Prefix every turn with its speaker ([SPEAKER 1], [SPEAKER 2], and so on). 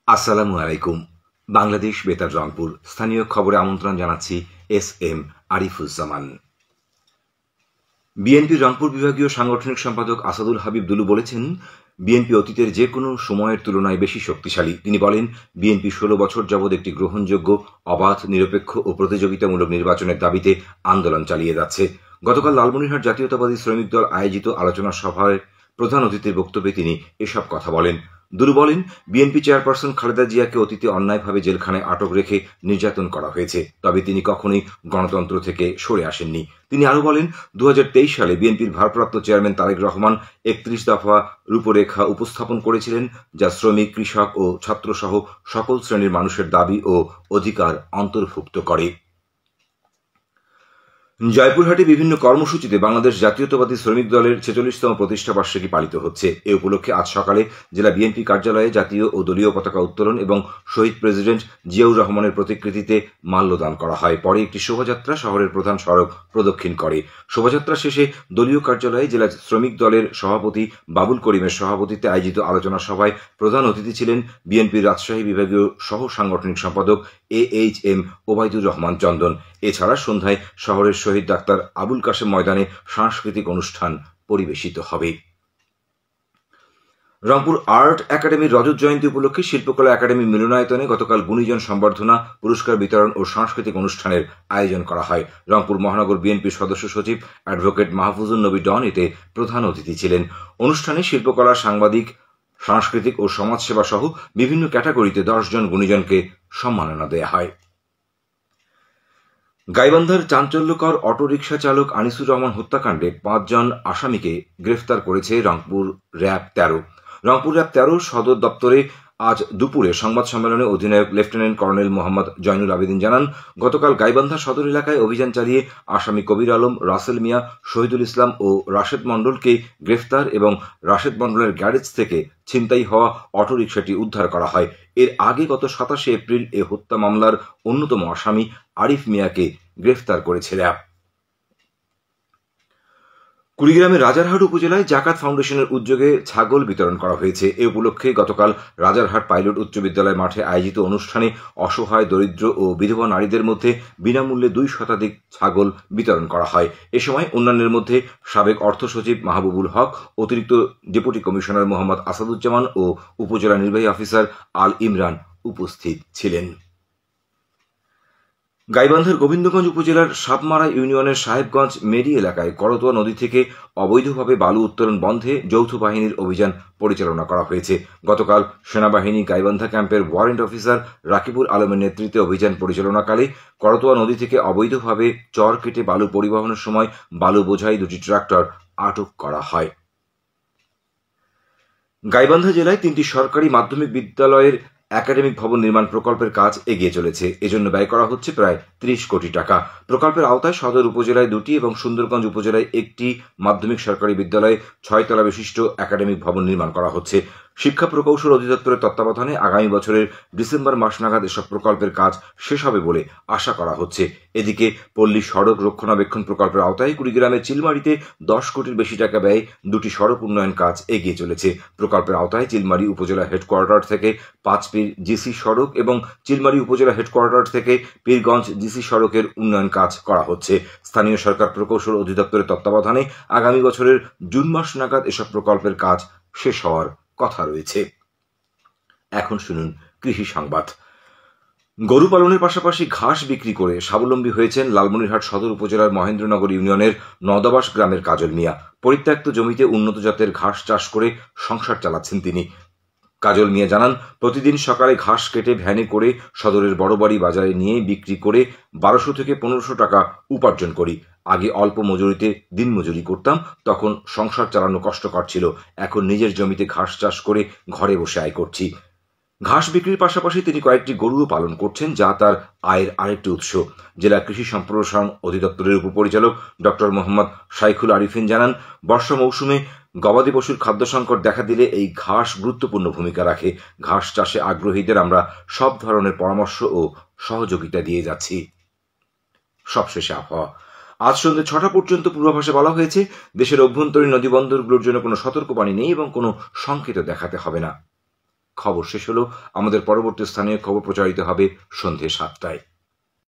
[SPEAKER 1] আসসালামু আলাইকুম। বাংলাদেশ বেতার রংপুর স্থানীয় খবরে আমন্ত্রণ জানাচ্ছি এস.এম. আরিফুজ্জামান। বিএনপির রংপুর বিভাগীয় সাংগঠনিক সম্পাদক আসাদুল হাবিব দুলু বলেছেন, বিএনপি অতীতের যে কোনো সময়ের তুলনায় বেশি শক্তিশালী। তিনি বলেন, বিএনপি 16 বছর যাবৎ একটি গ্রহণযোগ্য, অবাধ, নিরপেক্ষ ও প্রতিযোগিতামূলক নির্বাচনের দাবিতে আন্দোলন চালিয়ে যাচ্ছে। গতকাল লালমনিরহাট জাতীয়তাবাদী শ্রমিক দল আয়োজিত আলোচনা সভায় প্রধান অতিথির বক্তব্যে তিনি এসব কথা বলেন। দুলু বলেন, বিএনপি চেয়ারপারসন খালেদা জিয়াকে অতীতে অন্যায়ভাবে জেলখানায় আটক রেখে নির্যাতন করা হয়েছে, তবে তিনি কখনোই গণতন্ত্র থেকে সরে আসেননি। তিনি আরো বলেন, 2023 সালে বিএনপির ভারপ্রাপ্ত চেয়ারম্যান তারেক রহমান 31 দফা রূপরেখা উপস্থাপন করেছিলেন, যা শ্রমিক, কৃষক ও ছাত্রসহ সকল শ্রেণীর মানুষের দাবি ও অধিকার অন্তর্ভুক্ত করে। জয়পুরহাটে বিভিন্ন কর্মসূচিতে বাংলাদেশ জাতীয়তাবাদী শ্রমিক দলের 46তম প্রতিষ্ঠা বার্ষিকী পালিত হচ্ছে। এ উপলক্ষে আজ সকালে জেলা বিএনপি কার্যালয়ে জাতীয় ও দলীয় পতাকা উত্তোলন এবং শহীদ প্রেসিডেন্ট জিয়াউর রহমানের প্রতিকৃতিতে মাল্যদান করা হয়। পরে একটি শোভাযাত্রা শহরের প্রধান সড়ক প্রদক্ষিণ করে। শোভাযাত্রা শেষে দলীয় কার্যালয়ে জেলা শ্রমিক দলের সভাপতি বাবুল করিমের সভাপতিত্বে আয়োজিত আলোচনা সভায় প্রধান অতিথি ছিলেন বিএনপির রাজশাহী বিভাগীয় সহ সাংগঠনিক সম্পাদক এ.এইচ.এম. ওবায়দুর রহমান চন্দন। এছাড়া সন্ধ্যায় শহরের শহীদ ডাক্তার আবুল কাশেম ময়দানে সাংস্কৃতিক অনুষ্ঠান পরিবেশিত হবে। রংপুর আর্ট একাডেমির রজত জয়ন্তী উপলক্ষে শিল্পকলা একাডেমি মিলনায়তনে গতকাল গুণীজন সম্বর্ধনা, পুরস্কার বিতরণ ও সাংস্কৃতিক অনুষ্ঠানের আয়োজন করা হয়। রংপুর মহানগর বিএনপির সদস্য সচিব অ্যাডভোকেট মাহফুজুন নবী ডন এতে প্রধান অতিথি ছিলেন। অনুষ্ঠানে শিল্পকলা, সাংবাদিক, সাংস্কৃতিক ও সমাজসেবা সহ বিভিন্ন ক্যাটাগরিতে 10 জন গুণীজনকে সম্মাননা দেয়া হয়। গাইবান্ধার চাঞ্চল্যকর অটোরিকশা চালক আনিসুর রহমান হত্যাকাণ্ডে 5 জন আসামিকে গ্রেফতার করেছে রংপুর র্যাব 13। রংপুর র্যাব 13 সদর দপ্তরে আজ দুপুরে সংবাদ সম্মেলনে অধিনায়ক লেফটেন্যান্ট কর্নেল মোহাম্মদ জয়নুল আবেদিন জানান, গতকাল গাইবান্ধা সদর এলাকায় অভিযান চালিয়ে আসামি কবির আলম, রাসেল মিয়া, শহীদুল ইসলাম ও রাশেদ মণ্ডলকে গ্রেফতার এবং রাশেদ মণ্ডলের গ্যারেজ থেকে ছিনতাই হওয়া অটোরিকশাটি উদ্ধার করা হয়। এর আগে গত 27 এপ্রিল এ হত্যা মামলার অন্যতম আসামি আরিফ মিয়াকে গ্রেফতার করেছে র্যাব। কুড়িগ্রামের রাজারহাট উপজেলায় জাকাত ফাউন্ডেশনের উদ্যোগে ছাগল বিতরণ করা হয়েছে। এ উপলক্ষে গতকাল রাজারহাট পাইলট উচ্চ বিদ্যালয় মাঠে আয়োজিত অনুষ্ঠানে অসহায়, দরিদ্র ও বিধবা নারীদের মধ্যে বিনামূল্যে 2 শতাধিক ছাগল বিতরণ করা হয়। এ সময় অন্যান্যের মধ্যে সাবেক অর্থ সচিব মাহবুবুল হক, অতিরিক্ত ডেপুটি কমিশনার মোহাম্মদ আসাদুজ্জামান ও উপজেলা নির্বাহী অফিসার আল ইমরান উপস্থিত ছিলেন। গাইবান্ধার গোবিন্দগঞ্জ উপজেলার সাপমারা ইউনিয়নের সাহেবগঞ্জ মেরি এলাকায় করতোয়া নদী থেকে অবৈধভাবে বালু উত্তোলন বন্ধে যৌথ বাহিনীর অভিযান পরিচালনা করা হয়েছে। গতকাল সেনাবাহিনী গাইবান্ধা ক্যাম্পের ওয়ারেন্ট অফিসার রাকিবুল আলমের নেতৃত্বে অভিযান পরিচালনাকালে করতোয়া নদী থেকে অবৈধভাবে চর কেটে বালু পরিবহনের সময় বালু বোঝাই 2টি ট্রাক্টর আটক করা হয়। গাইবান্ধা জেলায় 3টি সরকারি মাধ্যমিক বিদ্যালয়ের একাডেমিক ভবন নির্মাণ প্রকল্পের কাজ এগিয়ে চলেছে। এজন্য ব্যয় করা হচ্ছে প্রায় 30 কোটি টাকা। প্রকল্পের আওতায় সদর উপজেলায় 2টি এবং সুন্দরগঞ্জ উপজেলায় 1টি মাধ্যমিক সরকারি বিদ্যালয়ে 6 তলা বিশিষ্ট একাডেমিক ভবন নির্মাণ করা হচ্ছে। শিক্ষা প্রকৌশল অধিদপ্তরের তত্ত্বাবধানে আগামী বছরের ডিসেম্বর মাস নাগাদ এসব প্রকল্পের কাজ শেষ হবে বলে আশা করা হচ্ছে। এদিকে পল্লী সড়ক রক্ষণাবেক্ষণ প্রকল্পের আওতায় কুড়িগ্রামের চিলমারিতে 10 কোটির বেশি টাকা ব্যয়ে 2টি সড়ক উন্নয়ন কাজ এগিয়ে চলেছে। প্রকল্পের আওতায় চিলমারি উপজেলা হেডকোয়ার্টার থেকে 5 পীর জিসি সড়ক এবং চিলমারি উপজেলা হেডকোয়ার্টার থেকে পীরগঞ্জ জিসি সড়কের উন্নয়ন কাজ করা হচ্ছে। স্থানীয় সরকার প্রকৌশল অধিদপ্তরের তত্ত্বাবধানে আগামী বছরের জুন মাস নাগাদ এসব প্রকল্পের কাজ শেষ হওয়ার কথা রয়েছে। এখন শুনুন কৃষি সংবাদ। গরু পালনের পাশাপাশি ঘাস বিক্রি করে স্বাবলম্বী হয়েছেন লালমনিরহাট সদর উপজেলার মহেন্দ্রনগর ইউনিয়নের নদাবাস গ্রামের কাজল মিয়া। পরিত্যক্ত জমিতে উন্নত জাতের ঘাস চাষ করে সংসার চালাচ্ছেন তিনি। কাজল মিয়া জানান, প্রতিদিন সকালে ঘাস কেটে ভ্যানে করে সদরের বড়বাড়ি বাজারে নিয়ে বিক্রি করে 1200 থেকে 1500 টাকা উপার্জন করি। আগে অল্প মজুরিতে দিন মজুরি করতাম, তখন সংসার চালানো কষ্টকর ছিল। এখন নিজের জমিতে ঘাস চাষ করে ঘরে বসে আয় করছি। ঘাস বিক্রির পাশাপাশি তিনি কয়েকটি গরুও পালন করছেন, যা তার আয়ের আরেকটি উৎস। জেলা কৃষি সম্প্রসারণ অধিদপ্তরের উপপরিচালক ডক্টর মোহাম্মদ শাইখুল আরিফিন জানান, বর্ষা মৌসুমে গবাদি পশুর খাদ্য সংকট দেখা দিলে এই ঘাস গুরুত্বপূর্ণ ভূমিকা রাখে। ঘাস চাষে আগ্রহীদের আমরা সব ধরনের পরামর্শ ও সহযোগিতা দিয়ে যাচ্ছি। সবশেষে আবহাওয়া। আজ সন্ধ্যে 6টা পর্যন্ত পূর্বাভাসে বলা হয়েছে, দেশের অভ্যন্তরীণ নদীবন্দরগুলোর জন্য কোনো সতর্কবাণী নেই এবং কোনো সংকেত দেখাতে হবে না। খবর শেষ হলো। আমাদের পরবর্তী স্থানীয় খবর প্রচারিত হবে সন্ধে 7টায়।